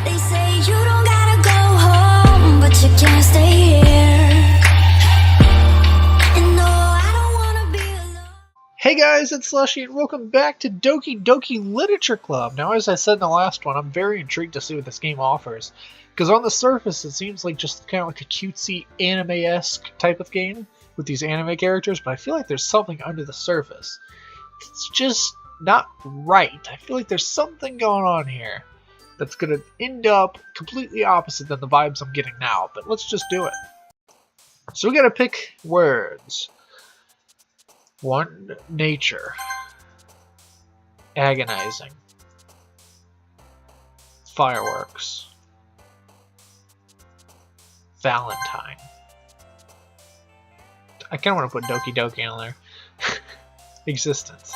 They say you don't gotta go home, but you can't stay here. And no, I don't wanna be alone. Hey guys, it's SLUSHIE and welcome back to Doki Literature Club. Now, as I said in the last one, I'm very intrigued to see what this game offers. Because on the surface, it seems like just kind of like a cutesy anime-esque type of game with these anime characters, but I feel like there's something under the surface. It's just not right. I feel like there's something going on here that's going to end up completely opposite than the vibes I'm getting now, but let's just do it. So we got to pick words. One, nature. Agonizing. Fireworks. Valentine. I kind of want to put Doki on there. Existence.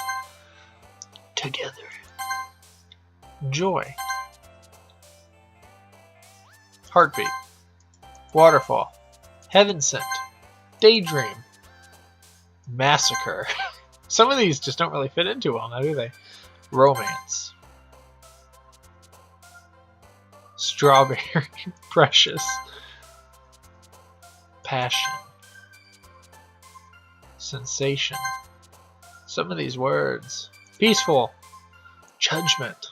Together. Joy. Heartbeat. Waterfall. Heaven sent. Daydream. Massacre. Some of these just don't really fit into well now, do they? Romance. Strawberry. Precious. Passion. Sensation. Some of these words. Peaceful. Judgment.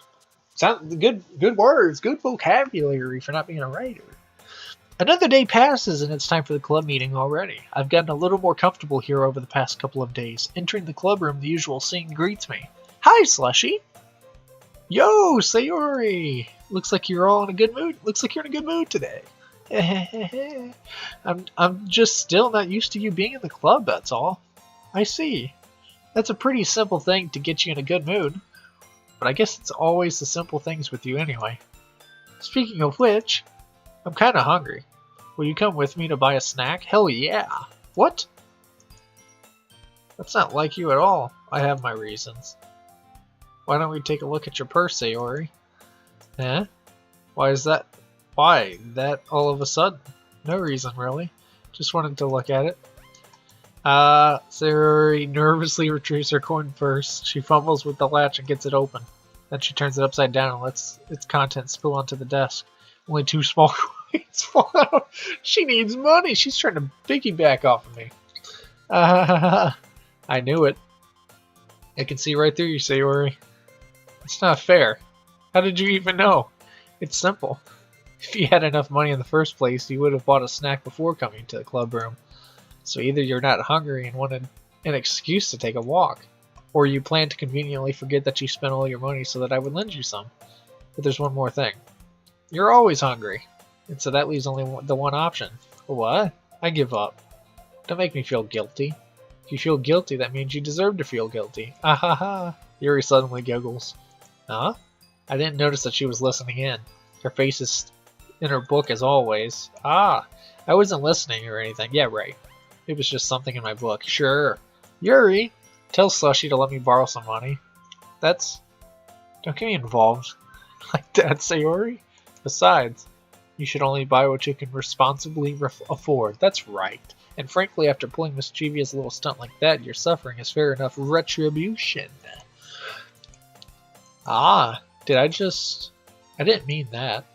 Sound good words, good vocabulary for not being a writer. Another day passes and it's time for the club meeting already. I've gotten a little more comfortable here over the past couple of days. Entering the club room, the usual scene greets me. Hi, SLUSHIE! Yo, Sayori! Looks like you're all in a good mood. Looks like you're in a good mood today. I'm just still not used to you being in the club, that's all. I see. That's a pretty simple thing to get you in a good mood. But I guess it's always the simple things with you anyway. Speaking of which, I'm kinda hungry. Will you come with me to buy a snack? Hell yeah! What? That's not like you at all. I have my reasons. Why don't we take a look at your purse, Sayori? Eh? Why is that? Why that all of a sudden? No reason, really. Just wanted to look at it. Sayori nervously retrieves her coin purse. She fumbles with the latch and gets it open. Then she turns it upside down and lets its contents spill onto the desk. Only 2 small coins fall out. She needs money. She's trying to piggyback off of me. I knew it. I can see right through you, Sayori. It's not fair. How did you even know? It's simple. If you had enough money in the first place, you would have bought a snack before coming to the club room. So either you're not hungry and wanted an excuse to take a walk, or you plan to conveniently forget that you spent all your money so that I would lend you some. But there's one more thing. You're always hungry, and so that leaves only the one option. What? I give up. Don't make me feel guilty. If you feel guilty, that means you deserve to feel guilty. Ah ha ha. Yuri suddenly giggles. Huh? I didn't notice that she was listening in. Her face is in her book as always. Ah, I wasn't listening or anything. Yeah, right. It was just something in my book. Sure. Yuri, tell SLUSHIE to let me borrow some money. Don't get me involved like that, Sayori. Besides, you should only buy what you can responsibly afford. That's right. And frankly, after pulling mischievous little stunt like that, your suffering is fair enough retribution. Ah, I didn't mean that.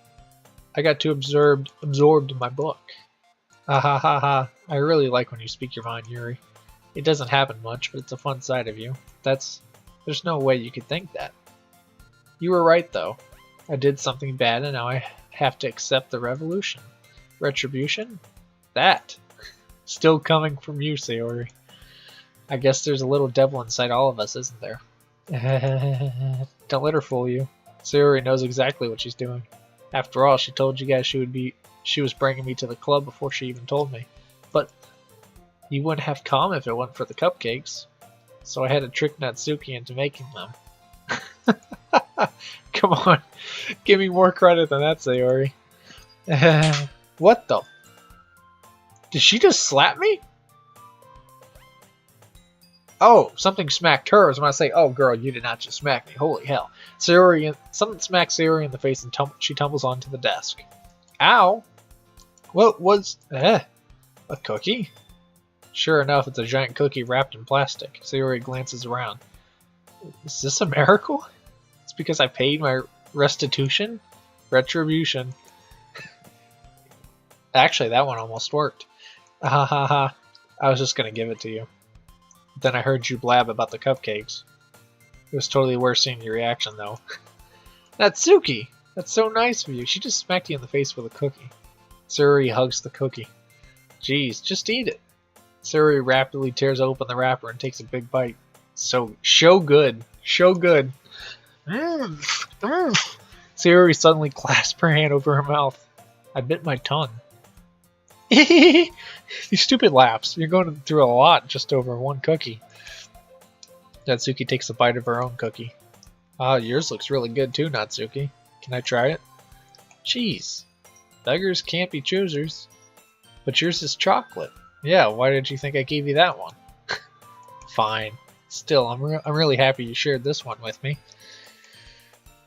I got too absorbed in my book. Ha ha ha ha. I really like when you speak your mind, Yuri. It doesn't happen much, but it's a fun side of you. There's no way you could think that. You were right, though. I did something bad, and now I have to accept the revolution. Retribution? That. Still coming from you, Sayori. I guess there's a little devil inside all of us, isn't there? Don't let her fool you. Sayori knows exactly what she's doing. After all, she told you guys she was bringing me to the club before she even told me. But you wouldn't have come if it wasn't for the cupcakes. So I had to trick Natsuki into making them. Come on. Give me more credit than that, Sayori. What the? Did she just slap me? Oh, something smacked her. I was going to say, oh girl, you did not just smack me. Holy hell. Something smacks Sayori in the face and she tumbles onto the desk. Ow. What was... a cookie? Sure enough, it's a giant cookie wrapped in plastic. Sayori glances around. Is this a miracle? It's because I paid my restitution? Retribution. Actually, that one almost worked. Ha ha ha. I was just gonna give it to you. Then I heard you blab about the cupcakes. It was totally worth seeing your reaction, though. Natsuki! That's so nice of you. She just smacked you in the face with a cookie. Sayori hugs the cookie. Jeez, just eat it. Sayori rapidly tears open the wrapper and takes a big bite. So good. Sayori suddenly clasped her hand over her mouth. I bit my tongue. These stupid laughs. You're going through a lot just over one cookie. Natsuki takes a bite of her own cookie. Ah, yours looks really good too, Natsuki. Can I try it? Jeez. Beggars can't be choosers. But yours is chocolate. Yeah, why did you think I gave you that one? Fine. Still, I'm really happy you shared this one with me.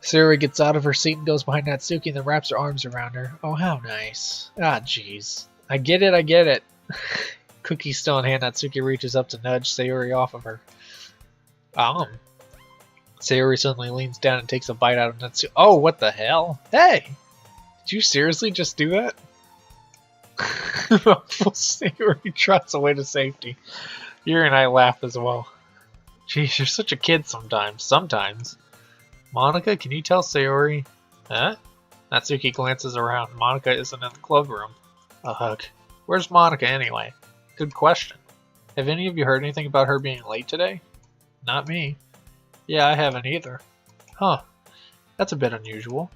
Sayori gets out of her seat and goes behind Natsuki and then wraps her arms around her. Oh, how nice. Ah, jeez. I get it. Cookie still in hand, Natsuki reaches up to nudge Sayori off of her. Sayori suddenly leans down and takes a bite out of Natsuki. Oh, what the hell? Hey! Did you seriously just do that? Sayori trots away to safety. Yuri and I laugh as well. Jeez, you're such a kid sometimes. Monica, can you tell Sayori? Huh? Natsuki glances around. Monica isn't in the club room. A hug. Where's Monica anyway? Good question. Have any of you heard anything about her being late today? Not me. Yeah, I haven't either. Huh. That's a bit unusual.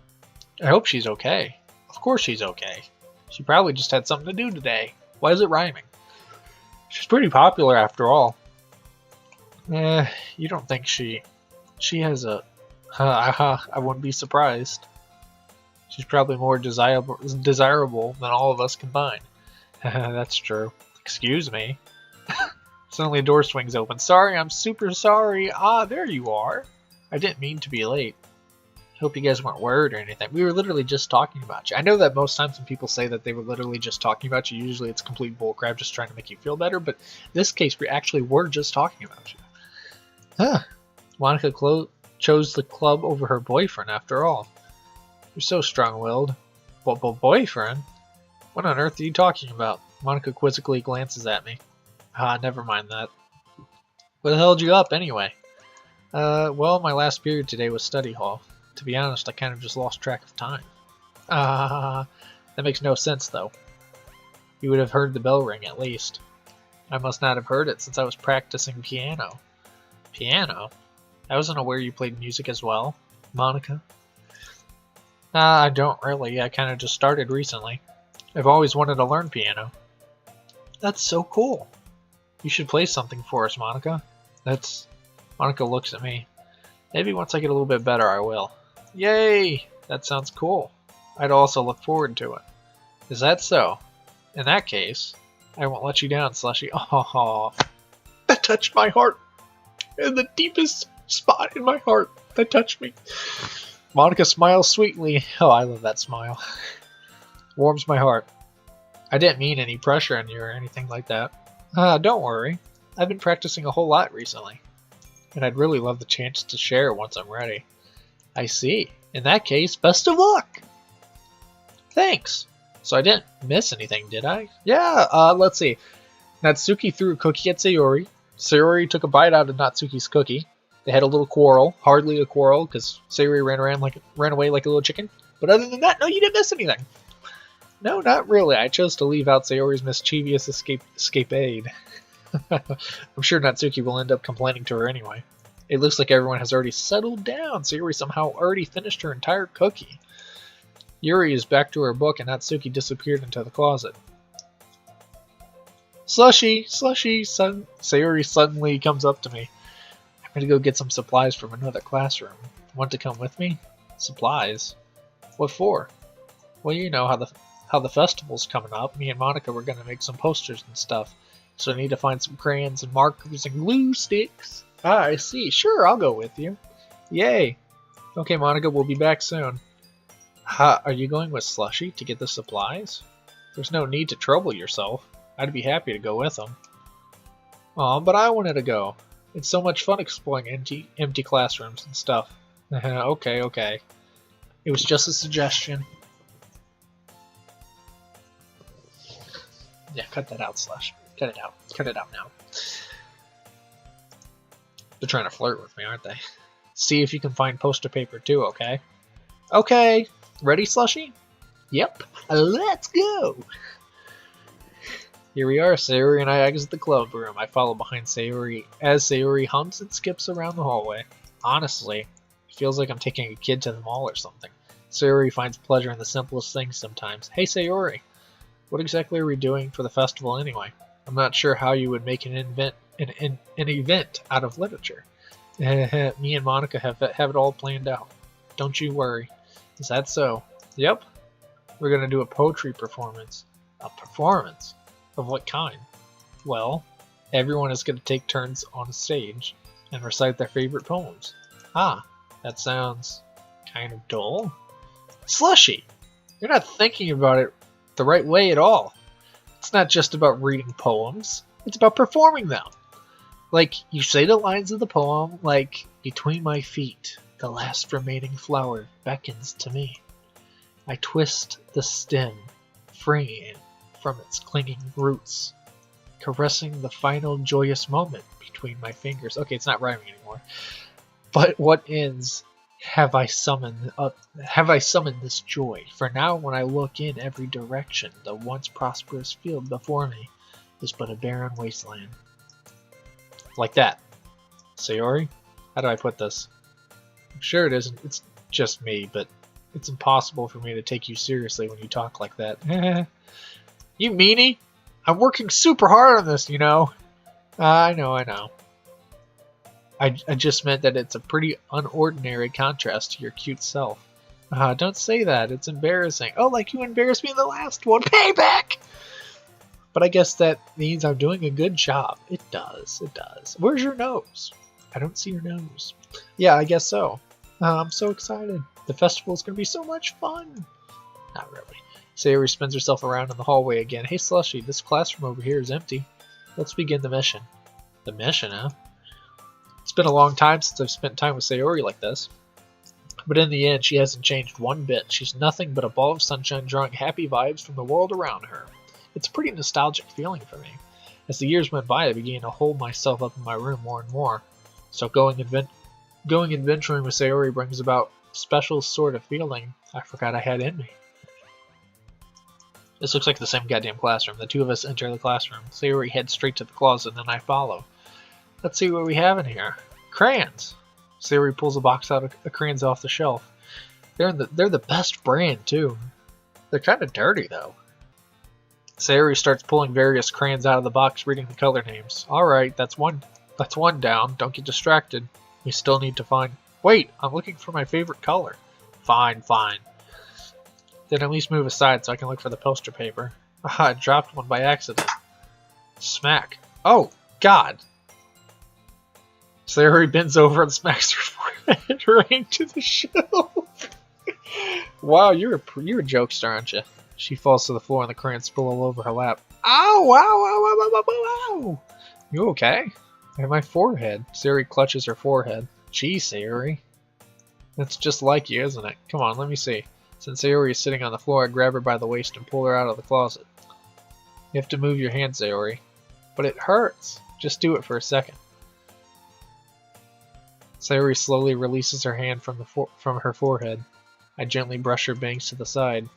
I hope she's okay. Of course she's okay. She probably just had something to do today. Why is it rhyming? She's pretty popular after all. You don't think she has a... I wouldn't be surprised. She's probably more desirable than all of us combined. That's true. Excuse me. Suddenly a door swings open. Sorry, I'm super sorry. Ah, there you are. I didn't mean to be late. Hope you guys weren't worried or anything. We were literally just talking about you. I know that most times when people say that they were literally just talking about you, usually it's complete bullcrap just trying to make you feel better, but in this case we actually were just talking about you. Huh. Monica chose the club over her boyfriend after all. You're so strong-willed. Boyfriend? What on earth are you talking about? Monica quizzically glances at me. Ah, never mind that. What held you up anyway? Well, my last period today was study hall. To be honest, I kind of just lost track of time. That makes no sense though. You would have heard the bell ring at least. I must not have heard it since I was practicing piano. Piano? I wasn't aware you played music as well, Monica. I don't really. I kind of just started recently. I've always wanted to learn piano. That's so cool. You should play something for us, Monica. Monica looks at me. Maybe once I get a little bit better, I will. Yay! That sounds cool. I'd also look forward to it. Is that so? In that case, I won't let you down, Slushie. Oh, that touched my heart. In the deepest spot in my heart. That touched me. Monica smiles sweetly. Oh, I love that smile. Warms my heart. I didn't mean any pressure on you or anything like that. Don't worry. I've been practicing a whole lot recently. And I'd really love the chance to share once I'm ready. I see. In that case, best of luck! Thanks! So I didn't miss anything, did I? Yeah, let's see. Natsuki threw a cookie at Sayori. Sayori took a bite out of Natsuki's cookie. They had a little quarrel. Hardly a quarrel, because Sayori ran away like a little chicken. But other than that, no, you didn't miss anything. No, not really. I chose to leave out Sayori's mischievous escapade. I'm sure Natsuki will end up complaining to her anyway. It looks like everyone has already settled down. Sayori somehow already finished her entire cookie. Yuri is back to her book and Natsuki disappeared into the closet. Slushie! Slushie! Sayori suddenly comes up to me. I'm going to go get some supplies from another classroom. Want to come with me? Supplies? What for? Well, you know how the festival's coming up. Me and Monica were going to make some posters and stuff. So I need to find some crayons and markers and glue sticks. Ah, I see. Sure, I'll go with you. Yay. Okay, Monica, we'll be back soon. Are you going with Slushie to get the supplies? There's no need to trouble yourself. I'd be happy to go with him. Aw, but I wanted to go. It's so much fun exploring empty classrooms and stuff. Okay. It was just a suggestion. Yeah, cut that out, Slush. Cut it out. Cut it out now. They're trying to flirt with me, aren't they? See if you can find poster paper too, okay? Okay. Ready, Slushie? Yep. Let's go! Here we are. Sayori and I exit the club room. I follow behind Sayori as Sayori hums and skips around the hallway. Honestly, it feels like I'm taking a kid to the mall or something. Sayori finds pleasure in the simplest things sometimes. Hey Sayori, what exactly are we doing for the festival anyway? I'm not sure how you would make an event out of literature. Me and Monica have it all planned out. Don't you worry. Is that so? Yep. We're gonna do a poetry performance. A performance? Of what kind? Well, everyone is gonna take turns on a stage and recite their favorite poems. Ah, that sounds kind of dull. Slushie! You're not thinking about it the right way at all. It's not just about reading poems. It's about performing them. Like, you say the lines of the poem, like, between my feet, the last remaining flower beckons to me. I twist the stem, freeing it from its clinging roots, caressing the final joyous moment between my fingers. Okay, it's not rhyming anymore. But what ends have I summoned this joy? For now, when I look in every direction, the once prosperous field before me is but a barren wasteland. Like that. Sayori, how do I put this? I'm sure it isn't. It's just me, but it's impossible for me to take you seriously when you talk like that. You meanie! I'm working super hard on this, you know. I know. I just meant that it's a pretty unordinary contrast to your cute self. Don't say that. It's embarrassing. Oh, like you embarrassed me in the last one. Payback! But I guess that means I'm doing a good job. It does. Where's your nose? I don't see your nose. Yeah, I guess so. I'm so excited. The festival's going to be so much fun. Not really. Sayori spins herself around in the hallway again. Hey Slushie, this classroom over here is empty. Let's begin the mission. The mission, huh? It's been a long time since I've spent time with Sayori like this. But in the end, she hasn't changed one bit. She's nothing but a ball of sunshine drawing happy vibes from the world around her. It's a pretty nostalgic feeling for me. As the years went by, I began to hold myself up in my room more and more. So going adventuring with Sayori brings about a special sort of feeling I forgot I had in me. This looks like the same goddamn classroom. The two of us enter the classroom. Sayori heads straight to the closet, and then I follow. Let's see what we have in here. Crayons! Sayori pulls a box out of crayons off the shelf. They're the best brand, too. They're kind of dirty, though. Sayori starts pulling various crayons out of the box, reading the color names. Alright, that's one down. Don't get distracted. We still need to find... Wait, I'm looking for my favorite color. Fine. Then at least move aside so I can look for the poster paper. Aha, I dropped one by accident. Smack. Oh, God. Sayori bends over and smacks her forehead right into the shelf. Wow, you're a jokester, aren't you? She falls to the floor and the crayons spill all over her lap. Ow! You okay? And my forehead. Sayori clutches her forehead. Gee, Sayori. That's just like you, isn't it? Come on, let me see. Since Sayori is sitting on the floor, I grab her by the waist and pull her out of the closet. You have to move your hand, Sayori. But it hurts. Just do it for a second. Sayori slowly releases her hand from her forehead. I gently brush her bangs to the side.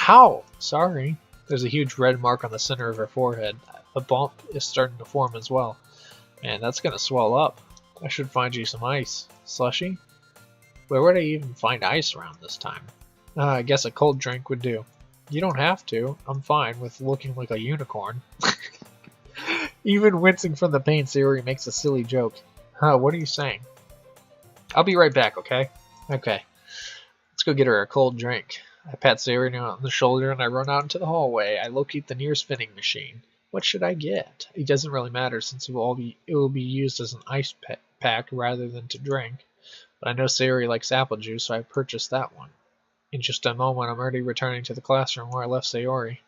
Ow! Sorry. There's a huge red mark on the center of her forehead. A bump is starting to form as well. Man, that's gonna swell up. I should find you some ice. Slushie? Where would I even find ice around this time? I guess a cold drink would do. You don't have to. I'm fine with looking like a unicorn. Even wincing from the pain, Sayori makes a silly joke. What are you saying? I'll be right back, okay? Okay. Let's go get her a cold drink. I pat Sayori on the shoulder and I run out into the hallway. I locate the nearest vending machine. What should I get? It doesn't really matter since it will be used as an ice pack rather than to drink. But I know Sayori likes apple juice, so I purchased that one. In just a moment, I'm already returning to the classroom where I left Sayori.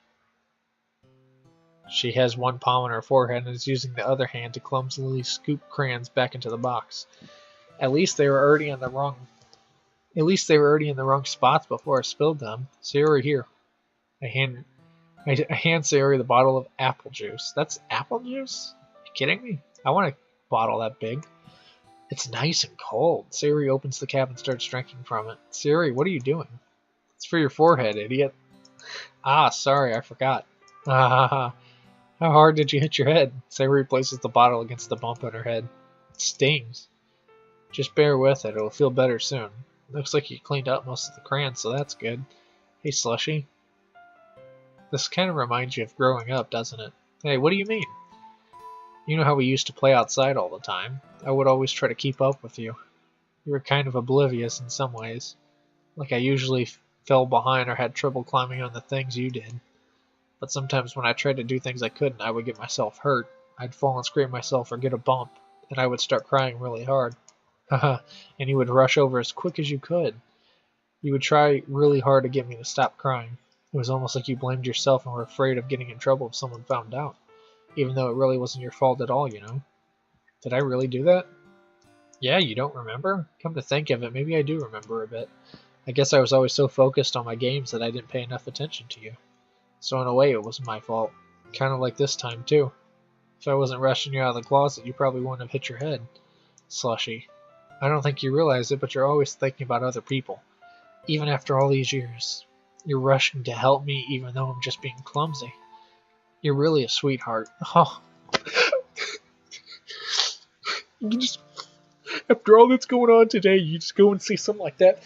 She has one palm on her forehead and is using the other hand to clumsily scoop crayons back into the box. At least they were already on the wrong At least they were already in the wrong spots before I spilled them. Sayori, here. I hand Sayori the bottle of apple juice. That's apple juice? Are you kidding me? I want a bottle that big. It's nice and cold. Sayori opens the cap and starts drinking from it. Sayori, what are you doing? It's for your forehead, idiot. Ah, sorry, I forgot. How hard did you hit your head? Sayori places the bottle against the bump on her head. It stings. Just bear with it. It'll feel better soon. Looks like you cleaned up most of the crayons, so that's good. Hey, Slushie. This kind of reminds you of growing up, doesn't it? Hey, what do you mean? You know how we used to play outside all the time. I would always try to keep up with you. You were kind of oblivious in some ways. Like I usually fell behind or had trouble climbing on the things you did. But sometimes when I tried to do things I couldn't, I would get myself hurt. I'd fall and scrape myself or get a bump, and I would start crying really hard. Haha, and you would rush over as quick as you could. You would try really hard to get me to stop crying. It was almost like you blamed yourself and were afraid of getting in trouble if someone found out. Even though it really wasn't your fault at all, you know. Did I really do that? Yeah, you don't remember? Come to think of it, maybe I do remember a bit. I guess I was always so focused on my games that I didn't pay enough attention to you. So in a way, it was my fault. Kind of like this time, too. If I wasn't rushing you out of the closet, you probably wouldn't have hit your head. Slushie. I don't think you realize it, but you're always thinking about other people. Even after all these years. You're rushing to help me even though I'm just being clumsy. You're really a sweetheart. Oh. You just, after all that's going on today, you just go and say something like that.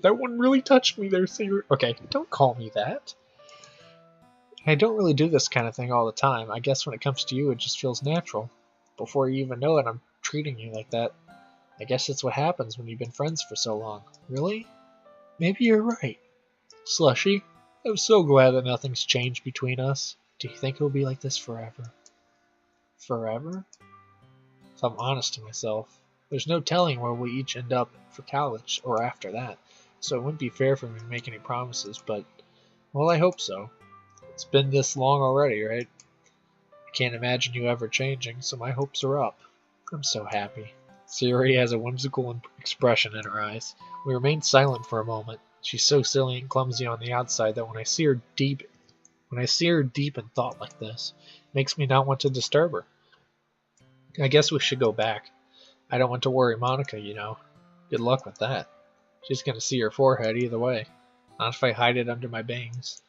That one really touched me there, Sayori. Okay, don't call me that. I don't really do this kind of thing all the time. I guess when it comes to you, it just feels natural. Before you even know it, I'm treating you like that. I guess it's what happens when you've been friends for so long. Really? Maybe you're right. Slushie, I'm so glad that nothing's changed between us. Do you think it'll be like this forever? Forever? If I'm honest to myself, there's no telling where we each end up for college or after that, so it wouldn't be fair for me to make any promises, but, well, I hope so. It's been this long already, right? I can't imagine you ever changing, so my hopes are up. I'm so happy. Sayori has a whimsical expression in her eyes. We remain silent for a moment. She's so silly and clumsy on the outside that when I see her deep in thought like this, it makes me not want to disturb her. I guess we should go back. I don't want to worry Monica, you know. Good luck with that. She's going to see her forehead either way. Not if I hide it under my bangs.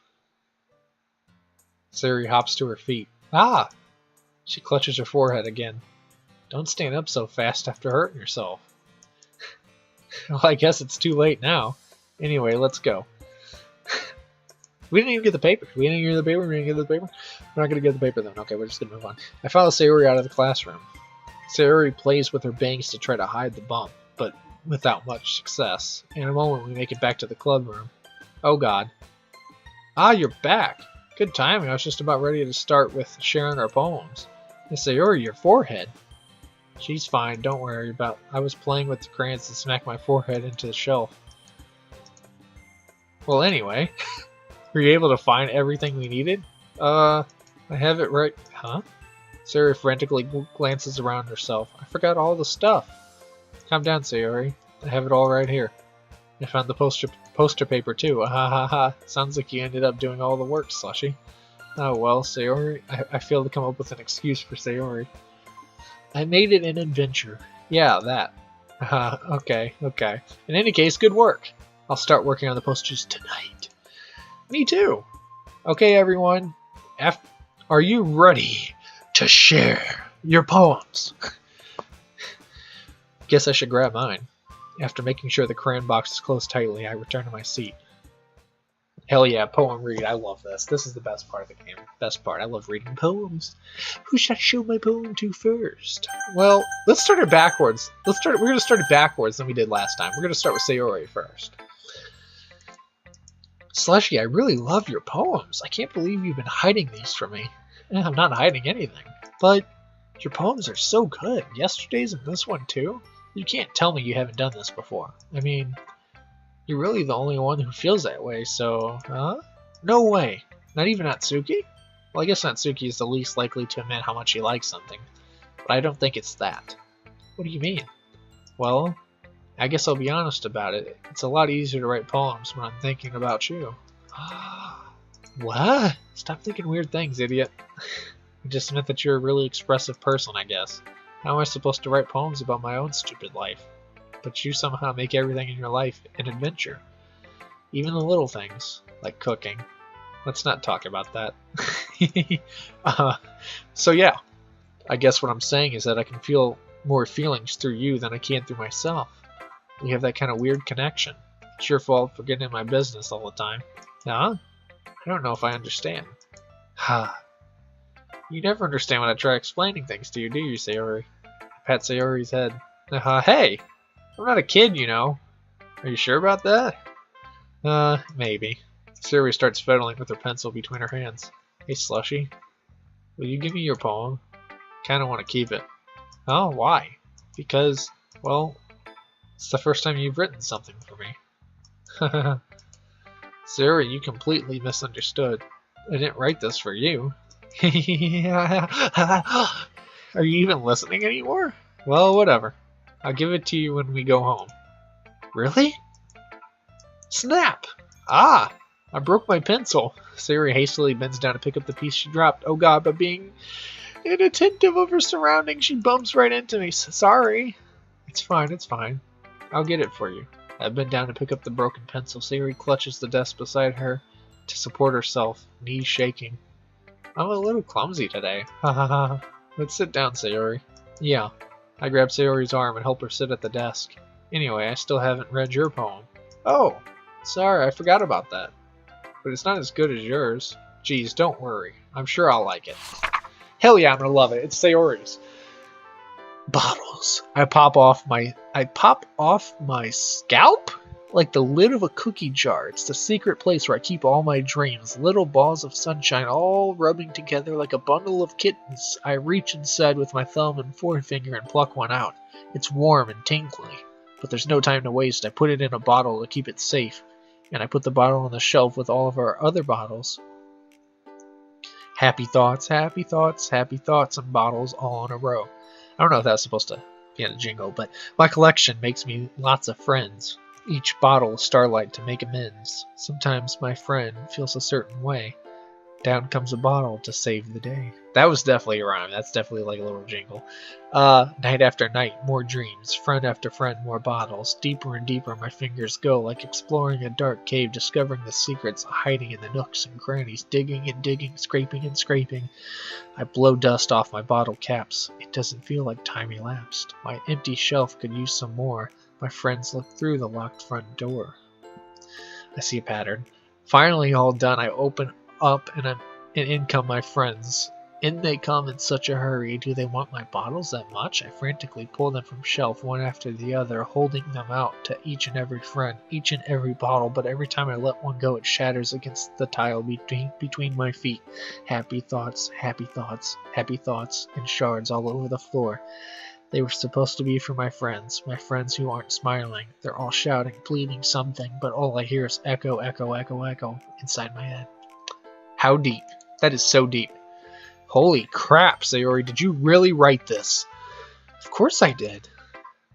Sayori hops to her feet. Ah! She clutches her forehead again. Don't stand up so fast after hurting yourself. Well, I guess it's too late now. Anyway, let's go. We didn't even get the paper. We didn't get the paper. We're not going to get the paper then. Okay, we're just going to move on. I follow Sayori out of the classroom. Sayori plays with her bangs to try to hide the bump, but without much success. In a moment, we make it back to the club room. Oh, God. Ah, you're back. Good timing. I was just about ready to start with sharing our poems. And Sayori, your forehead. She's fine. Don't worry about it. I was playing with the crayons to smack my forehead into the shelf. Well, anyway... Were you able to find everything we needed? I have it right... Huh? Sayori frantically glances around herself. I forgot all the stuff. Calm down, Sayori. I have it all right here. I found the poster paper too. Ha ha ha. Sounds like you ended up doing all the work, Slushie. Oh well, Sayori. I failed to come up with an excuse for Sayori. I made it an adventure. Yeah, that. Okay. In any case, good work. I'll start working on the posters tonight. Me too. Okay, everyone. Are you ready to share your poems? Guess I should grab mine. After making sure the crayon box is closed tightly, I return to my seat. Hell yeah, poem read. I love this. This is the best part of the game. Best part. I love reading poems. Who should I show my poem to first? Well, let's start it backwards. We're going to start it backwards than we did last time. We're going to start with Sayori first. Slushie, I really love your poems. I can't believe you've been hiding these from me. I'm not hiding anything, but your poems are so good. Yesterday's and this one too. You can't tell me you haven't done this before. I mean, you're really the only one who feels that way, so... Huh? No way. Not even Natsuki? Well, I guess Natsuki is the least likely to admit how much he likes something, but I don't think it's that. What do you mean? Well, I guess I'll be honest about it. It's a lot easier to write poems when I'm thinking about you. What? Stop thinking weird things, idiot. It just meant that you're a really expressive person, I guess. How am I supposed to write poems about my own stupid life? But you somehow make everything in your life an adventure. Even the little things, like cooking. Let's not talk about that. So yeah, I guess what I'm saying is that I can feel more feelings through you than I can through myself. We have that kind of weird connection. It's your fault for getting in my business all the time. Huh? I don't know if I understand. Ha. You never understand when I try explaining things to you, do you, Sayori? I pat Sayori's head. Hey! I'm not a kid, you know. Are you sure about that? Maybe. Sayori starts fiddling with her pencil between her hands. Hey, Slushie. Will you give me your poem? Kinda want to keep it. Oh, why? Because, well, it's the first time you've written something for me. Sayori, you completely misunderstood. I didn't write this for you. Are you even listening anymore? Well, whatever. I'll give it to you when we go home. Really? Snap! Ah! I broke my pencil. Sayori hastily bends down to pick up the piece she dropped. Oh god, but being inattentive of her surroundings, she bumps right into me. Sorry. It's fine, it's fine. I'll get it for you. I bend down to pick up the broken pencil. Sayori clutches the desk beside her to support herself, knees shaking. I'm a little clumsy today. Ha ha ha. Let's sit down, Sayori. Yeah. I grab Sayori's arm and help her sit at the desk. Anyway, I still haven't read your poem. Oh, sorry, I forgot about that. But it's not as good as yours. Geez, don't worry. I'm sure I'll like it. Hell yeah, I'm gonna love it. It's Sayori's. Bottles. I pop off my scalp? Like the lid of a cookie jar. It's the secret place where I keep all my dreams. Little balls of sunshine all rubbing together like a bundle of kittens. I reach inside with my thumb and forefinger and pluck one out. It's warm and tingly. But there's no time to waste. I put it in a bottle to keep it safe. And I put the bottle on the shelf with all of our other bottles. Happy thoughts, happy thoughts, happy thoughts, and bottles all in a row. I don't know if that's supposed to be in a jingle, but my collection makes me lots of friends. Each bottle is starlight to make amends. Sometimes my friend feels a certain way. Down comes a bottle to save the day. That was definitely a rhyme. That's definitely like a little jingle. Night after night, more dreams. Friend after friend, more bottles. Deeper and deeper my fingers go, like exploring a dark cave, discovering the secrets hiding in the nooks and crannies. Digging and digging, scraping and scraping. I blow dust off my bottle caps. It doesn't feel like time elapsed. My empty shelf could use some more. My friends look through the locked front door. I see a pattern. Finally all done, I open up and in come my friends. In they come in such a hurry. Do they want my bottles that much? I frantically pull them from shelf one after the other, holding them out to each and every friend, each and every bottle, but every time I let one go it shatters against the tile between my feet. Happy thoughts, happy thoughts, happy thoughts, and shards all over the floor. They were supposed to be for my friends who aren't smiling. They're all shouting, pleading something, but all I hear is echo, echo, echo, echo inside my head. How deep? That is so deep. Holy crap, Sayori, did you really write this? Of course I did.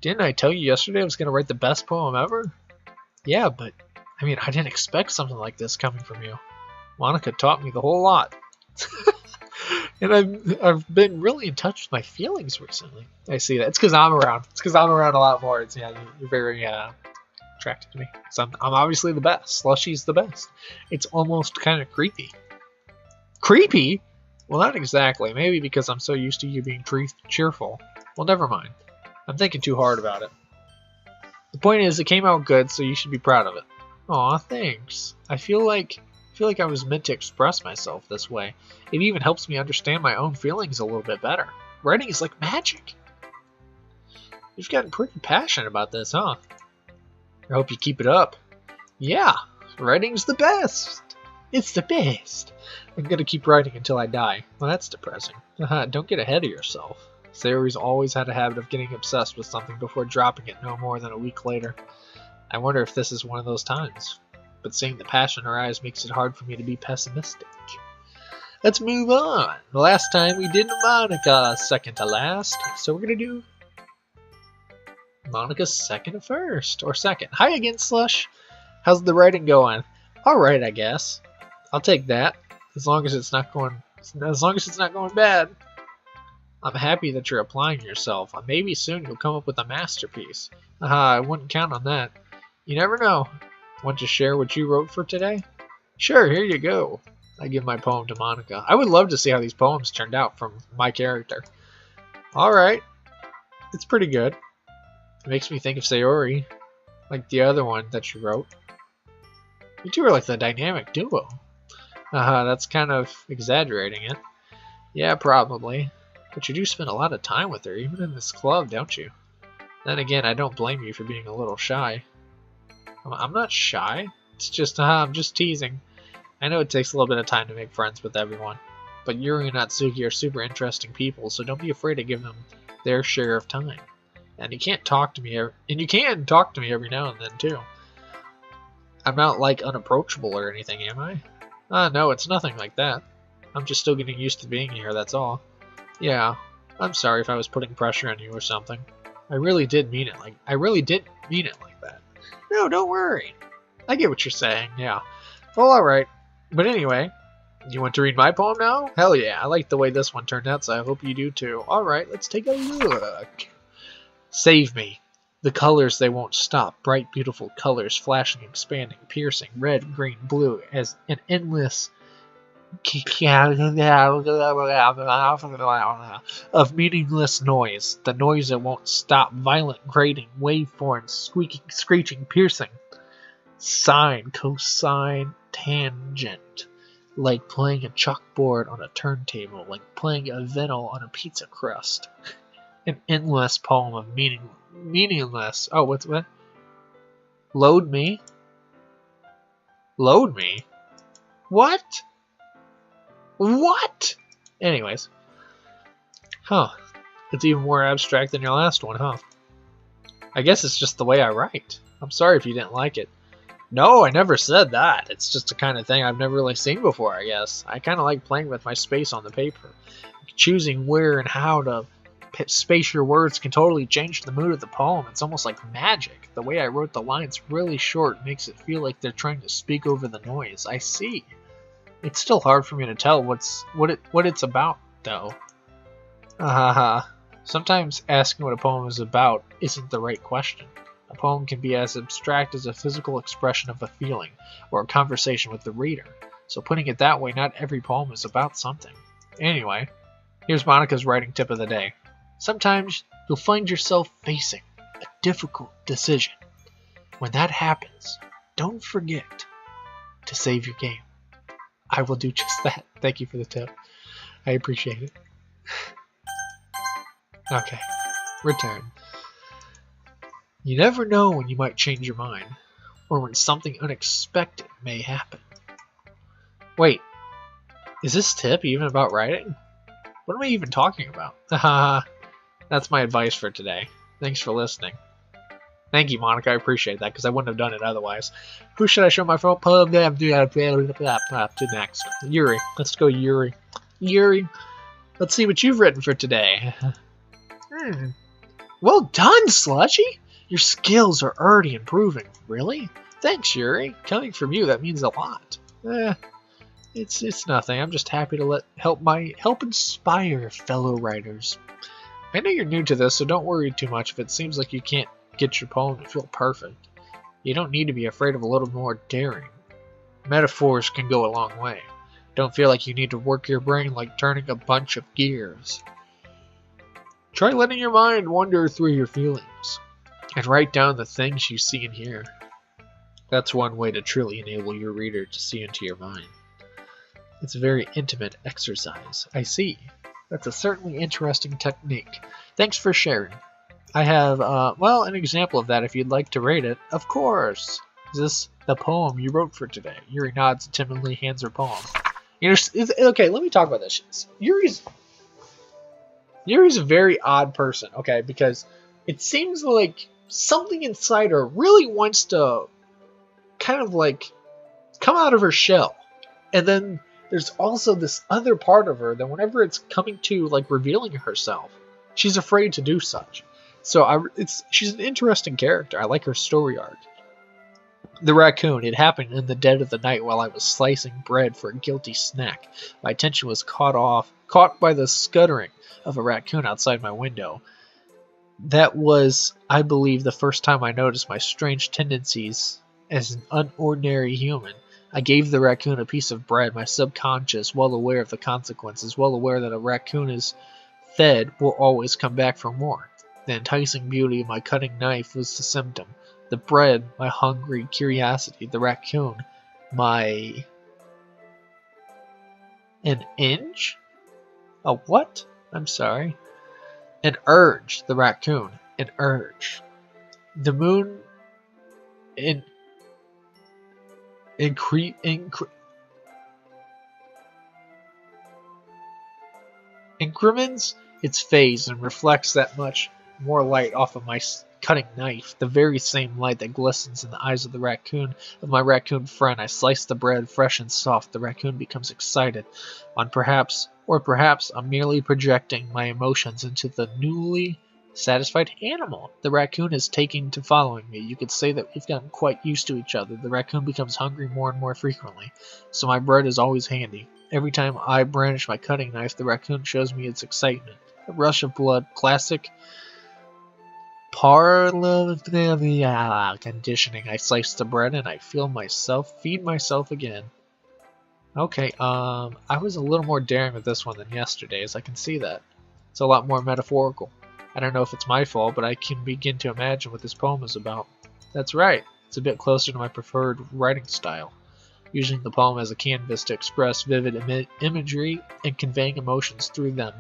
Didn't I tell you yesterday I was going to write the best poem ever? Yeah, but, I mean, I didn't expect something like this coming from you. Monica taught me the whole lot. And I've been really in touch with my feelings recently. I see that. It's because I'm around. It's because I'm around a lot more. It's, yeah, you're very attracted to me. So I'm obviously the best. Slushie's the best. It's almost kind of creepy. Creepy? Well, not exactly. Maybe because I'm so used to you being cheerful. Well, never mind. I'm thinking too hard about it. The point is, it came out good, so you should be proud of it. Aw, thanks. I feel like I was meant to express myself this way. It even helps me understand my own feelings a little bit better. Writing is like magic. You've gotten pretty passionate about this, huh? I hope you keep it up. Yeah, writing's the best. It's the best. I'm gonna keep writing until I die. Well, that's depressing. Don't get ahead of yourself. Sayori's always had a habit of getting obsessed with something before dropping it no more than a week later. I wonder if this is one of those times. But seeing the passion in her eyes makes it hard for me to be pessimistic. Let's move on. The last time we did Monica, second to last. So we're gonna do Monica's second or first. Or second. Hi again, Slush. How's the writing going? Alright, I guess. I'll take that. As long as it's not going bad. I'm happy that you're applying yourself. Maybe soon you'll come up with a masterpiece. I wouldn't count on that. You never know. Want to share what you wrote for today? Sure, here you go. I give my poem to Monica. I would love to see how these poems turned out from my character. Alright. It's pretty good. It makes me think of Sayori. Like the other one that you wrote. You two are like the dynamic duo. That's kind of exaggerating it. Yeah, probably. But you do spend a lot of time with her, even in this club, don't you? Then again, I don't blame you for being a little shy. I'm not shy. It's just, I'm just teasing. I know it takes a little bit of time to make friends with everyone. But Yuri and Natsuki are super interesting people, so don't be afraid to give them their share of time. And you can't talk to me, you can talk to me every now and then, too. I'm not, like, unapproachable or anything, am I? No, it's nothing like that. I'm just still getting used to being here, that's all. Yeah, I'm sorry if I was putting pressure on you or something. I really didn't mean it like that. No, don't worry. I get what you're saying, yeah. Well, alright. But anyway, you want to read my poem now? Hell yeah, I like the way this one turned out, so I hope you do too. Alright, let's take a look. Save me. The colors, they won't stop. Bright, beautiful colors, flashing, expanding, piercing, red, green, blue, as an endless of meaningless noise. The noise that won't stop. Violent, grating, waveforms, squeaking, screeching, piercing. Sine, cosine, tangent. Like playing a chalkboard on a turntable. Like playing a vinyl on a pizza crust. An endless poem of meaningless. Oh, what? Load me? Load me? What? What? Anyways. Huh. It's even more abstract than your last one, huh? I guess it's just the way I write. I'm sorry if you didn't like it. No, I never said that. It's just the kind of thing I've never really seen before, I guess. I kind of like playing with my space on the paper. Choosing where and how to space your words can totally change the mood of the poem. It's almost like magic. The way I wrote the lines really short makes it feel like they're trying to speak over the noise. I see. It's still hard for me to tell what it's about, though. Sometimes asking what a poem is about isn't the right question. A poem can be as abstract as a physical expression of a feeling, or a conversation with the reader. So putting it that way, not every poem is about something. Anyway, here's Monica's writing tip of the day. Sometimes you'll find yourself facing a difficult decision. When that happens, don't forget to save your game. I will do just that. Thank you for the tip. I appreciate it. Okay. Return. You never know when you might change your mind, or when something unexpected may happen. Wait, is this tip even about writing? What am I even talking about? Haha. That's my advice for today. Thanks for listening. Thank you, Monica. I appreciate that, because I wouldn't have done it otherwise. Who should I show my phone? To next. Yuri. Let's go, Yuri. Yuri. Let's see what you've written for today. Well done, Slushy. Your skills are already improving. Really? Thanks, Yuri. Coming from you, that means a lot. It's nothing. I'm just happy to help inspire fellow writers. I know you're new to this, so don't worry too much if it seems like you can't get your poem to feel perfect. You don't need to be afraid of a little more daring. Metaphors can go a long way. Don't feel like you need to work your brain like turning a bunch of gears. Try letting your mind wander through your feelings, and write down the things you see and hear. That's one way to truly enable your reader to see into your mind. It's a very intimate exercise. I see. That's a certainly interesting technique. Thanks for sharing. I have, an example of that if you'd like to rate it. Of course. Is this the poem you wrote for today? Yuri nods and timidly hands her poem. Okay, let me talk about this. Yuri's a very odd person, okay? Because it seems like something inside her really wants to kind of like come out of her shell. And then there's also this other part of her that whenever it's coming to like revealing herself, she's afraid to do such. So she's an interesting character. I like her story arc. The raccoon. It happened in the dead of the night while I was slicing bread for a guilty snack. My attention was caught by the scuttering of a raccoon outside my window. That was, I believe, the first time I noticed my strange tendencies as an unordinary human. I gave the raccoon a piece of bread, my subconscious, well aware of the consequences, well aware that a raccoon is fed will always come back for more. The enticing beauty of my cutting knife was the symptom. The bread, my hungry curiosity. The raccoon, my... An inch? A what? I'm sorry. An urge. The raccoon. An urge. The moon... increments its phase and reflects that much more light off of my cutting knife, the very same light that glistens in the eyes of my raccoon friend. I slice the bread fresh and soft. The raccoon becomes excited. Perhaps I'm merely projecting my emotions into the newly satisfied animal. The raccoon is taking to following me. You could say that we've gotten quite used to each other. The raccoon becomes hungry more and more frequently, so my bread is always handy. Every time I brandish my cutting knife, the raccoon shows me its excitement. A rush of blood, classic conditioning. I slice the bread and I feed myself again. Okay, I was a little more daring with this one than yesterday's. I can see that. It's a lot more metaphorical. I don't know if it's my fault, but I can begin to imagine what this poem is about. That's right, it's a bit closer to my preferred writing style, using the poem as a canvas to express vivid imagery and conveying emotions through them.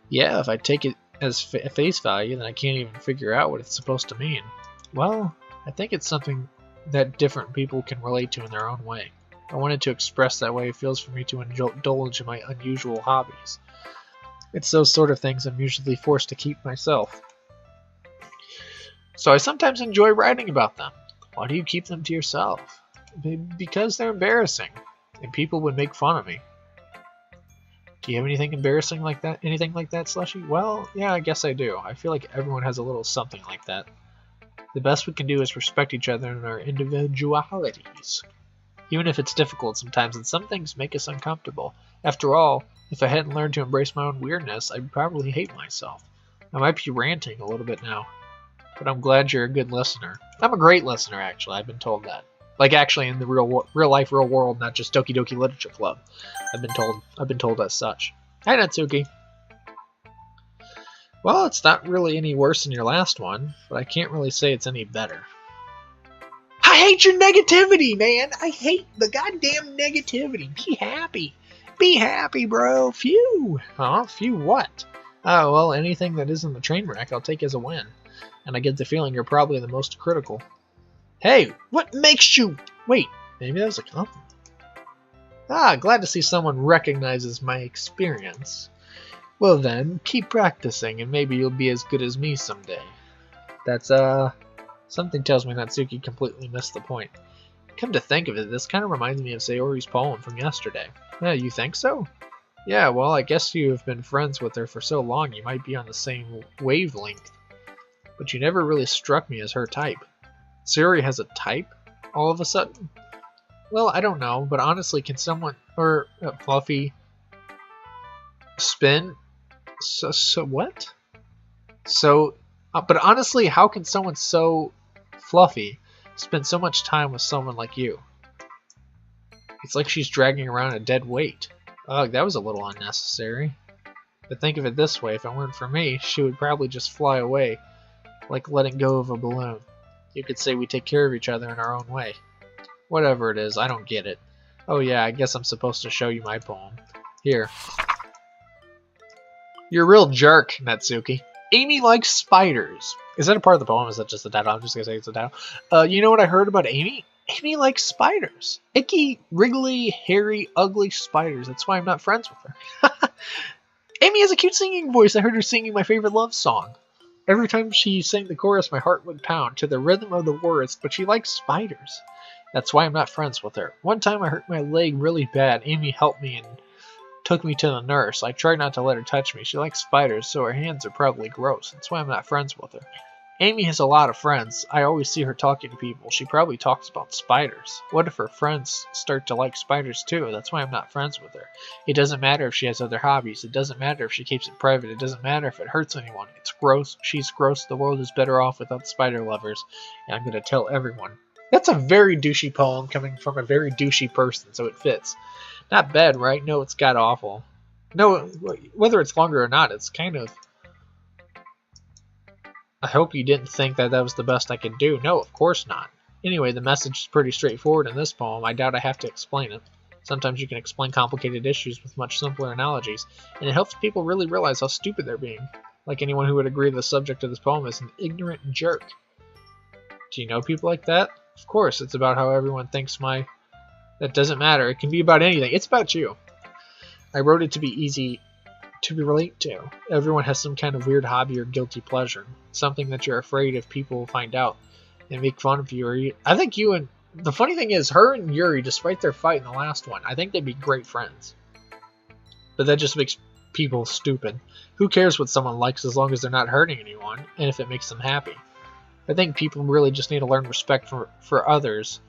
Yeah, if I take it as face value, then I can't even figure out what it's supposed to mean. Well, I think it's something that different people can relate to in their own way. I wanted to express that way it feels for me to indulge in my unusual hobbies. It's those sort of things I'm usually forced to keep myself. So I sometimes enjoy writing about them. Why do you keep them to yourself? Because they're embarrassing, and people would make fun of me. Do you have anything embarrassing like that? Anything like that, Slushy? Well, yeah, I guess I do. I feel like everyone has a little something like that. The best we can do is respect each other and our individualities. Even if it's difficult sometimes, and some things make us uncomfortable. After all, if I hadn't learned to embrace my own weirdness, I'd probably hate myself. I might be ranting a little bit now, but I'm glad you're a good listener. I'm a great listener, actually. I've been told that. Like, actually, in the real life, real world, not just Doki Doki Literature Club. I've been told as such. Hi, Natsuki. Well, it's not really any worse than your last one, but I can't really say it's any better. I hate your negativity, man. I hate the goddamn negativity. Be happy. Be happy, bro. Phew. Huh? Phew what? Oh, well, anything that isn't the train wreck, I'll take as a win. And I get the feeling you're probably the most critical. Hey, what makes you... Wait, maybe that was a compliment. Glad to see someone recognizes my experience. Well then, keep practicing, and maybe you'll be as good as me someday. That's, something tells me Natsuki completely missed the point. Come to think of it, this kind of reminds me of Sayori's poem from yesterday. Yeah, you think so? Yeah, well, I guess you've been friends with her for so long you might be on the same wavelength. But you never really struck me as her type. Sayori has a type, all of a sudden? Well, I don't know, but honestly, can someone, or Fluffy, spin? So what? So, but honestly, how can someone so fluffy spend so much time with someone like you? It's like she's dragging around a dead weight. Ugh, that was a little unnecessary. But think of it this way, if it weren't for me, she would probably just fly away, like letting go of a balloon. You could say we take care of each other in our own way. Whatever it is, I don't get it. Oh yeah, I guess I'm supposed to show you my poem. Here. You're a real jerk, Natsuki. Amy likes spiders. Is that a part of the poem? Is that just the title? I'm just gonna say it's the title. You know what I heard about Amy? Amy likes spiders. Icky, wriggly, hairy, ugly spiders. That's why I'm not friends with her. Amy has a cute singing voice. I heard her singing my favorite love song. Every time she sang the chorus, my heart would pound to the rhythm of the words, but she likes spiders. That's why I'm not friends with her. One time I hurt my leg really bad. Amy helped me and took me to the nurse. I tried not to let her touch me. She likes spiders, so her hands are probably gross. That's why I'm not friends with her. Amy has a lot of friends. I always see her talking to people. She probably talks about spiders. What if her friends start to like spiders too? That's why I'm not friends with her. It doesn't matter if she has other hobbies. It doesn't matter if she keeps it private. It doesn't matter if it hurts anyone. It's gross. She's gross. The world is better off without spider lovers. And I'm going to tell everyone. That's a very douchey poem coming from a very douchey person, so it fits. Not bad, right? No, it's god awful. No, whether it's longer or not, it's kind of... I hope you didn't think that was the best I could do. No, of course not. Anyway, the message is pretty straightforward in this poem. I doubt I have to explain it. Sometimes you can explain complicated issues with much simpler analogies, and it helps people really realize how stupid they're being. Like anyone who would agree the subject of this poem is an ignorant jerk. Do you know people like that? Of course, it's about how everyone thinks That doesn't matter. It can be about anything. It's about you. I wrote it to be easy to relate to. Everyone has some kind of weird hobby or guilty pleasure. Something that you're afraid if people will find out and make fun of you. I think you and... The funny thing is, her and Yuri, despite their fight in the last one, I think they'd be great friends. But that just makes people stupid. Who cares what someone likes as long as they're not hurting anyone, and if it makes them happy? I think people really just need to learn respect for others.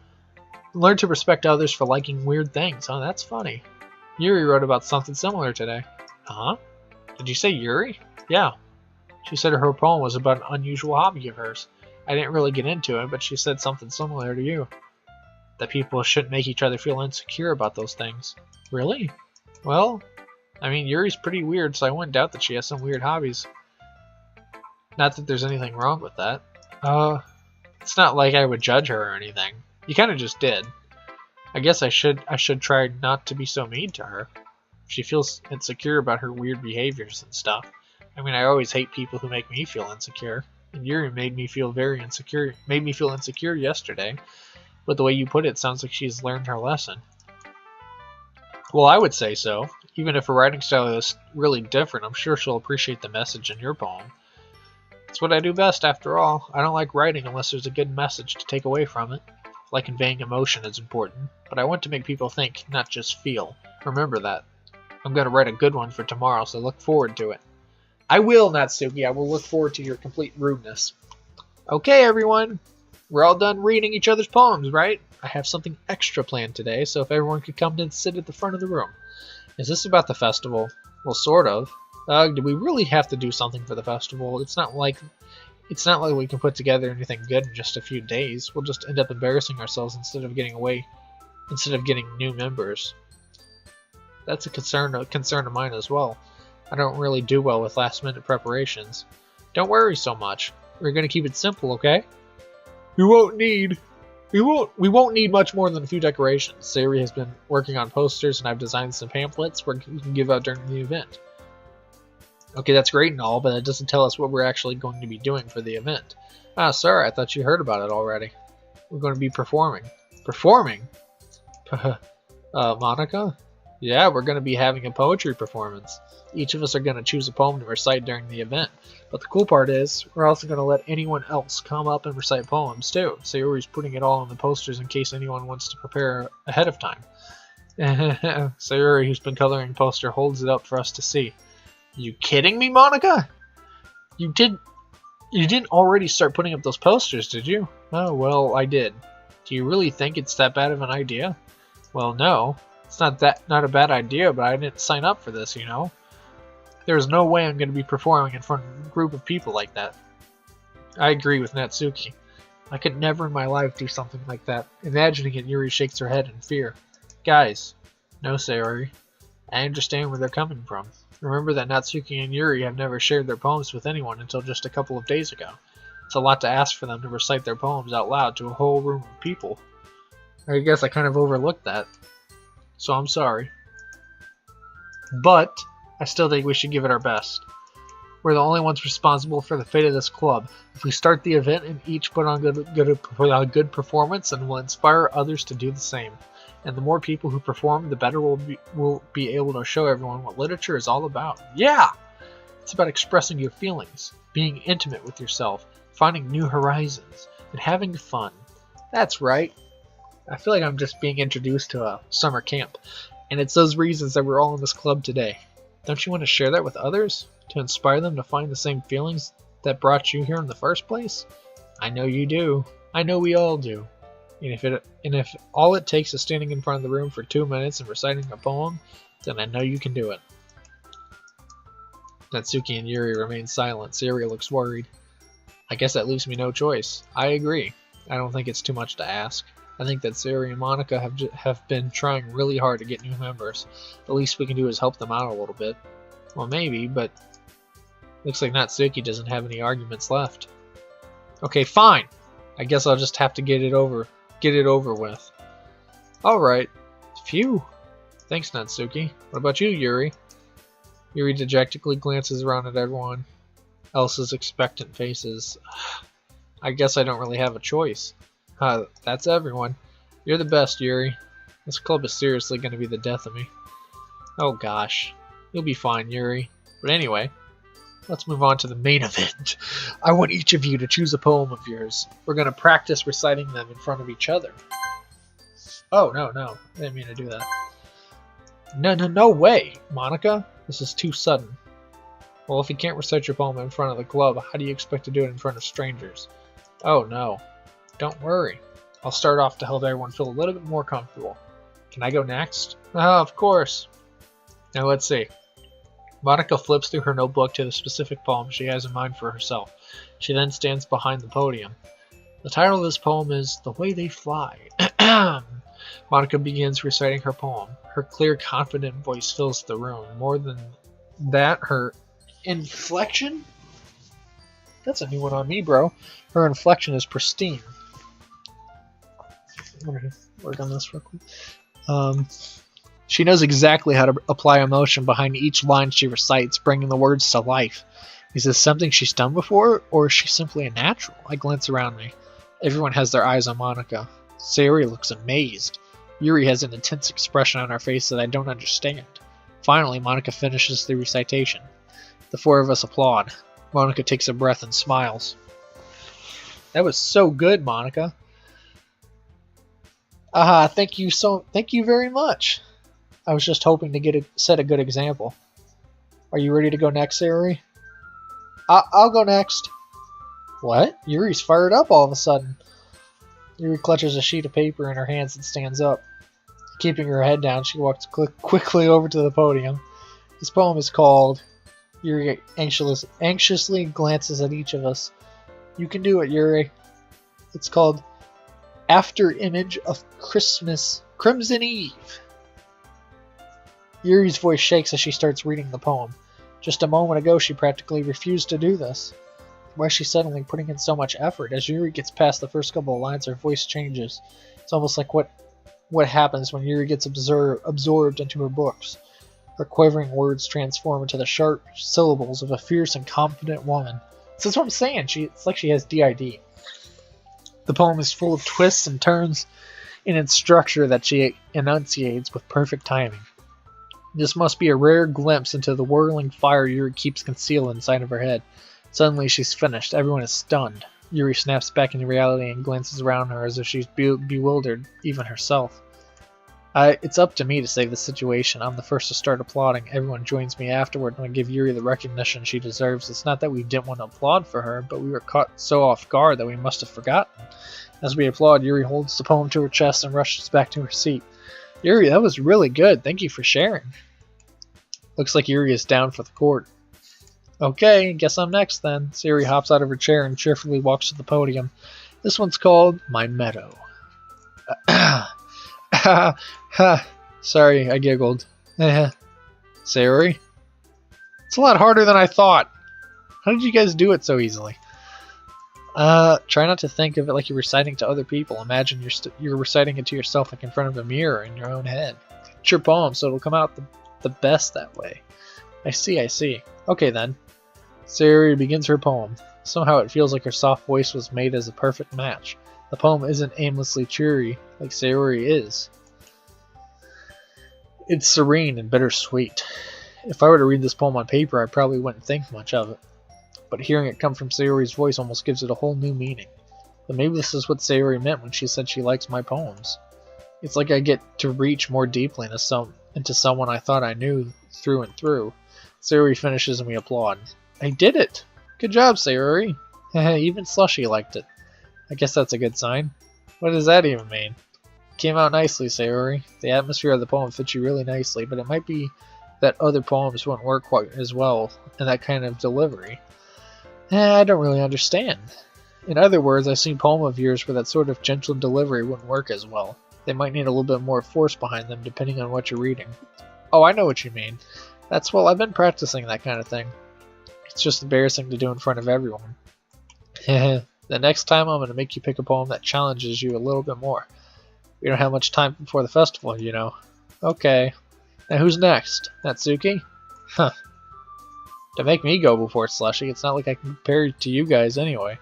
Learn to respect others for liking weird things. Oh, that's funny. Yuri wrote about something similar today. Huh? Did you say Yuri? Yeah. She said her poem was about an unusual hobby of hers. I didn't really get into it, but she said something similar to you. That people shouldn't make each other feel insecure about those things. Really? Well, I mean, Yuri's pretty weird, so I wouldn't doubt that she has some weird hobbies. Not that there's anything wrong with that. It's not like I would judge her or anything. You kind of just did. I guess I should try not to be so mean to her. If she feels insecure about her weird behaviors and stuff. I mean, I always hate people who make me feel insecure. And Yuri made me feel very insecure. Made me feel insecure yesterday. But the way you put it sounds like she's learned her lesson. Well, I would say so. Even if her writing style is really different, I'm sure she'll appreciate the message in your poem. It's what I do best, after all. I don't like writing unless there's a good message to take away from it. Like conveying emotion is important, but I want to make people think, not just feel. Remember that. I'm going to write a good one for tomorrow, so look forward to it. I will, Natsuki. I will look forward to your complete rudeness. Okay, everyone. We're all done reading each other's poems, right? I have something extra planned today, so if everyone could come and sit at the front of the room. Is this about the festival? Well, sort of. Do we really have to do something for the festival? It's not like we can put together anything good in just a few days. We'll just end up embarrassing ourselves instead of getting new members. That's a concern of mine as well. I don't really do well with last-minute preparations. Don't worry so much. We're gonna keep it simple, okay? We won't need much more than a few decorations. Sayuri has been working on posters, and I've designed some pamphlets we can give out during the event. Okay, that's great and all, but it doesn't tell us what we're actually going to be doing for the event. Ah, sorry, I thought you heard about it already. We're going to be performing. Performing? Monica? Yeah, we're going to be having a poetry performance. Each of us are going to choose a poem to recite during the event. But the cool part is, we're also going to let anyone else come up and recite poems too. Sayuri's putting it all on the posters in case anyone wants to prepare ahead of time. Sayuri, who's been coloring the poster, holds it up for us to see. You kidding me, Monica? You didn't already start putting up those posters, did you? Oh, well, I did. Do you really think it's that bad of an idea? Well, no. It's not a bad idea, but I didn't sign up for this, you know? There's no way I'm going to be performing in front of a group of people like that. I agree with Natsuki. I could never in my life do something like that. Imagining it, Yuri shakes her head in fear. Guys. No, Sayuri. I understand where they're coming from. Remember that Natsuki and Yuri have never shared their poems with anyone until just a couple of days ago. It's a lot to ask for them to recite their poems out loud to a whole room of people. I guess I kind of overlooked that. So I'm sorry. But I still think we should give it our best. We're the only ones responsible for the fate of this club. If we start the event and each put on a good performance, and we'll inspire others to do the same. And the more people who perform, the better we'll be able to show everyone what literature is all about. Yeah! It's about expressing your feelings, being intimate with yourself, finding new horizons, and having fun. That's right. I feel like I'm just being introduced to a summer camp. And it's those reasons that we're all in this club today. Don't you want to share that with others? To inspire them to find the same feelings that brought you here in the first place? I know you do. I know we all do. And if all it takes is standing in front of the room for 2 minutes and reciting a poem, then I know you can do it. Natsuki and Yuri remain silent. Sayori looks worried. I guess that leaves me no choice. I agree. I don't think it's too much to ask. I think that Sayori and Monica have been trying really hard to get new members. The least we can do is help them out a little bit. Well, maybe, but looks like Natsuki doesn't have any arguments left. Okay, fine. I guess I'll just have to get it over with. Alright. Phew. Thanks, Natsuki. What about you, Yuri? Yuri dejectedly glances around at everyone else's expectant faces. I guess I don't really have a choice. That's everyone. You're the best, Yuri. This club is seriously going to be the death of me. Oh gosh. You'll be fine, Yuri. But anyway, let's move on to the main event. I want each of you to choose a poem of yours. We're going to practice reciting them in front of each other. Oh, no. I didn't mean to do that. No way, Monica. This is too sudden. Well, if you can't recite your poem in front of the club, how do you expect to do it in front of strangers? Oh, no. Don't worry. I'll start off to help everyone feel a little bit more comfortable. Can I go next? Oh, of course. Now let's see. Monica flips through her notebook to the specific poem she has in mind for herself. She then stands behind the podium. The title of this poem is The Way They Fly. Monica begins reciting her poem. Her clear, confident voice fills the room. More than that, her inflection? That's a new one on me, bro. Her inflection is pristine. I'm going to work on this real quick. She knows exactly how to apply emotion behind each line she recites, bringing the words to life. Is this something she's done before, or is she simply a natural? I glance around me. Everyone has their eyes on Monica. Sayori looks amazed. Yuri has an intense expression on her face that I don't understand. Finally, Monica finishes the recitation. The four of us applaud. Monica takes a breath and smiles. That was so good, Monica. Thank you very much. I was just hoping to set a good example. Are you ready to go next, Sayori? I'll go next. What? Yuri's fired up all of a sudden. Yuri clutches a sheet of paper in her hands and stands up. Keeping her head down, she walks quickly over to the podium. This poem is called... Yuri anxiously glances at each of us. You can do it, Yuri. It's called After Image of Crimson Eve. Yuri's voice shakes as she starts reading the poem. Just a moment ago, she practically refused to do this. Why is she suddenly putting in so much effort? As Yuri gets past the first couple of lines, her voice changes. It's almost like what happens when Yuri gets absorbed into her books. Her quavering words transform into the sharp syllables of a fierce and confident woman. So that's what I'm saying. It's like she has DID. The poem is full of twists and turns in its structure that she enunciates with perfect timing. This must be a rare glimpse into the whirling fire Yuri keeps concealed inside of her head. Suddenly she's finished. Everyone is stunned. Yuri snaps back into reality and glances around her as if she's bewildered, even herself. It's up to me to save the situation. I'm the first to start applauding. Everyone joins me afterward and I give Yuri the recognition she deserves. It's not that we didn't want to applaud for her, but we were caught so off guard that we must have forgotten. As we applaud, Yuri holds the poem to her chest and rushes back to her seat. Yuri, that was really good. Thank you for sharing. Looks like Yuri is down for the court. Okay, guess I'm next then. Sayori hops out of her chair and cheerfully walks to the podium. This one's called My Meadow. Sorry, I giggled. Sayori? It's a lot harder than I thought. How did you guys do it so easily? Try not to think of it like you're reciting to other people. Imagine you're reciting it to yourself like in front of a mirror in your own head. It's your poem, so it'll come out the best that way. I see. Okay then. Sayori begins her poem. Somehow it feels like her soft voice was made as a perfect match. The poem isn't aimlessly cheery like Sayori is. It's serene and bittersweet. If I were to read this poem on paper, I probably wouldn't think much of it. But hearing it come from Sayori's voice almost gives it a whole new meaning. But maybe this is what Sayori meant when she said she likes my poems. It's like I get to reach more deeply into into someone I thought I knew through and through. Sayori finishes and we applaud. I did it! Good job, Sayori! Even Slushie liked it. I guess that's a good sign. What does that even mean? Came out nicely, Sayori. The atmosphere of the poem fits you really nicely, but it might be that other poems wouldn't work quite as well in that kind of delivery. I don't really understand. In other words, I've seen poem of yours where that sort of gentle delivery wouldn't work as well. They might need a little bit more force behind them depending on what you're reading. Oh, I know what you mean. Well, I've been practicing that kind of thing. It's just embarrassing to do in front of everyone. The next time I'm going to make you pick a poem that challenges you a little bit more. We don't have much time before the festival, you know. Okay. Now who's next? Natsuki? Huh. To make me go before Slushie, it's not like I can compare to you guys anyway.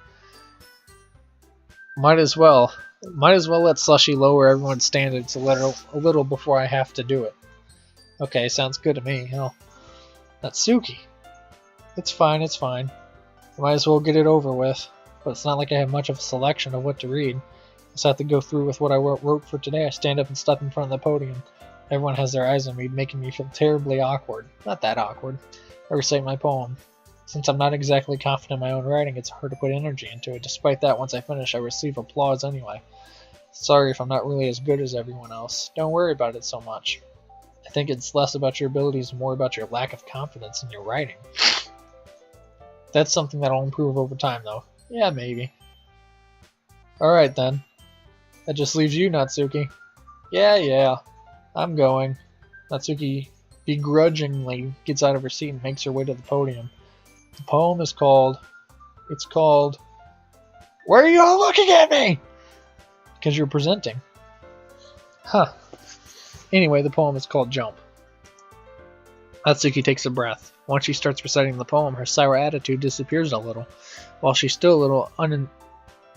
Might as well let Slushie lower everyone's standards a little before I have to do it. Okay, sounds good to me. Hell. Natsuki. It's fine. I might as well get it over with. But it's not like I have much of a selection of what to read. I just have to go through with what I wrote for today. I stand up and step in front of the podium. Everyone has their eyes on me, making me feel terribly awkward. Not that awkward. I recite my poem. Since I'm not exactly confident in my own writing, it's hard to put energy into it. Despite that, once I finish, I receive applause anyway. Sorry if I'm not really as good as everyone else. Don't worry about it so much. I think it's less about your abilities and more about your lack of confidence in your writing. That's something that'll improve over time, though. Yeah, maybe. Alright then. That just leaves you, Natsuki. Yeah. I'm going. Natsuki begrudgingly gets out of her seat and makes her way to the podium. The poem is called... Why are you all looking at me? Because you're presenting. Huh. Anyway, the poem is called Jump. Natsuki takes a breath. Once she starts reciting the poem, her sour attitude disappears a little. While she's still a little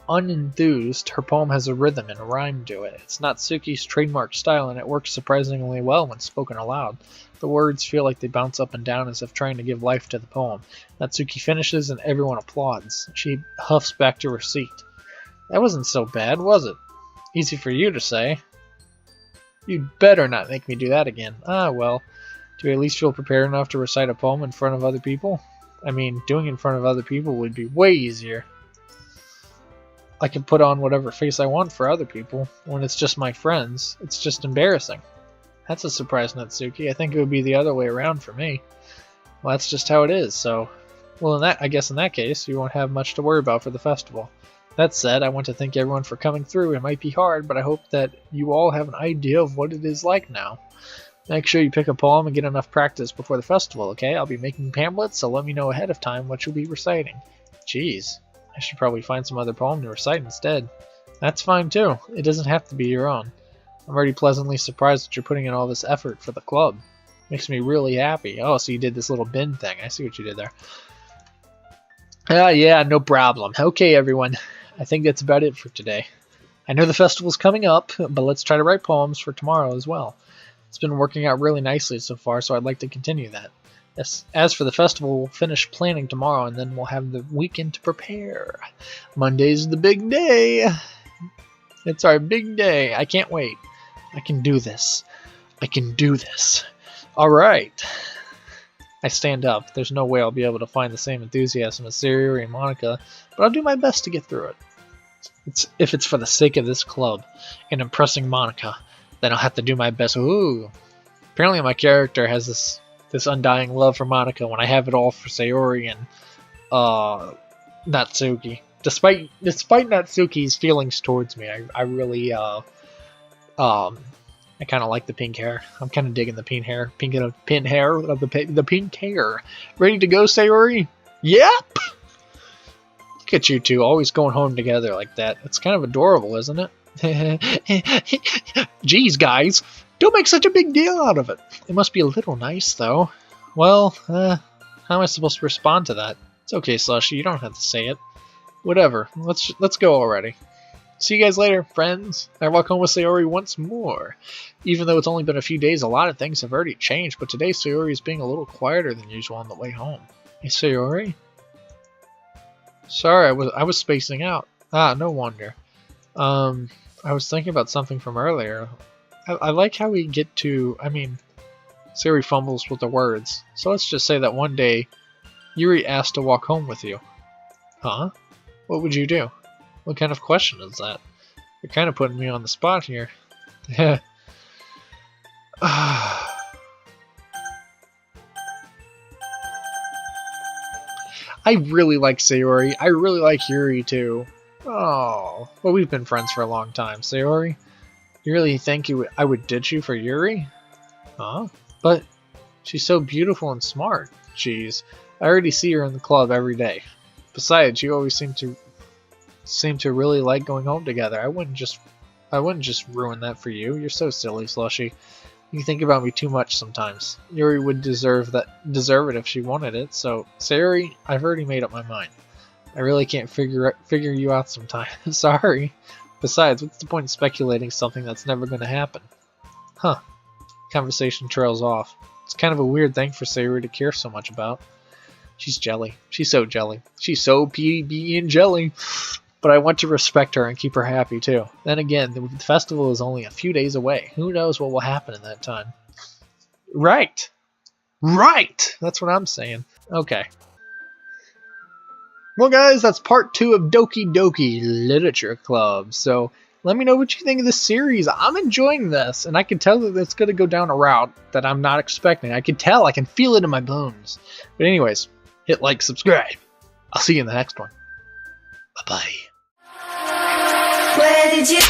unenthused, her poem has a rhythm and a rhyme to it. It's Natsuki's trademark style, and it works surprisingly well when spoken aloud. The words feel like they bounce up and down as if trying to give life to the poem. Natsuki finishes and everyone applauds. She huffs back to her seat. That wasn't so bad, was it? Easy for you to say. You'd better not make me do that again. Ah, well. Do you at least feel prepared enough to recite a poem in front of other people? I mean, doing it in front of other people would be way easier. I can put on whatever face I want for other people. When it's just my friends, it's just embarrassing. That's a surprise, Natsuki. I think it would be the other way around for me. Well, that's just how it is, so... Well, I guess in that case, you won't have much to worry about for the festival. That said, I want to thank everyone for coming through. It might be hard, but I hope that you all have an idea of what it is like now. Make sure you pick a poem and get enough practice before the festival, okay? I'll be making pamphlets, so let me know ahead of time what you'll be reciting. Jeez, I should probably find some other poem to recite instead. That's fine too. It doesn't have to be your own. I'm already pleasantly surprised that you're putting in all this effort for the club. Makes me really happy. Oh, so you did this little bin thing. I see what you did there. Yeah, no problem. Okay, everyone. I think that's about it for today. I know the festival's coming up, but let's try to write poems for tomorrow as well. It's been working out really nicely so far, so I'd like to continue that. As for the festival, we'll finish planning tomorrow, and then we'll have the weekend to prepare. Monday's the big day. It's our big day. I can't wait. I can do this. All right. I stand up. There's no way I'll be able to find the same enthusiasm as Sayori and Monica, but I'll do my best to get through it. If it's for the sake of this club and impressing Monica, then I'll have to do my best. Ooh. Apparently my character has this undying love for Monica when I have it all for Sayori and Natsuki. Despite Natsuki's feelings towards me, I really I kind of like the pink hair. I'm kind of digging the pink hair. The pink hair. Ready to go, Sayori? Yep! Look at you two, always going home together like that. It's kind of adorable, isn't it? Jeez, guys. Don't make such a big deal out of it. It must be a little nice, though. Well, how am I supposed to respond to that? It's okay, Slushie. You don't have to say it. Whatever. Let's go already. See you guys later, friends. I walk home with Sayori once more. Even though it's only been a few days, a lot of things have already changed, but today Sayori is being a little quieter than usual on the way home. Hey, Sayori? Sorry, I was spacing out. Ah, no wonder. I was thinking about something from earlier. I like how we get to... I mean, Sayori fumbles with the words. So let's just say that one day, Yuri asked to walk home with you. Huh? What would you do? What kind of question is that? You're kind of putting me on the spot here. I really like Sayori. I really like Yuri too. Oh, well, we've been friends for a long time. Sayori, you really think I would ditch you for Yuri? Huh? But she's so beautiful and smart. Jeez, I already see her in the club every day. Besides, you always seem to really like going home together. I wouldn't just ruin that for you. You're so silly, Slushie. You think about me too much sometimes. Yuri would deserve it if she wanted it. So, Sayori, I've already made up my mind. I really can't figure you out sometime. Sorry. Besides, what's the point in speculating something that's never going to happen? Huh. Conversation trails off. It's kind of a weird thing for Sayori to care so much about. She's jelly. She's so jelly. She's so PB and jelly. But I want to respect her and keep her happy too. Then again, the festival is only a few days away. Who knows what will happen in that time? Right! Right! That's what I'm saying. Okay. Well guys, that's part 2 of Doki Doki Literature Club. So, let me know what you think of this series. I'm enjoying this, and I can tell that it's going to go down a route that I'm not expecting. I can tell, I can feel it in my bones. But anyways, hit like, subscribe. I'll see you in the next one. Bye-bye. Where did you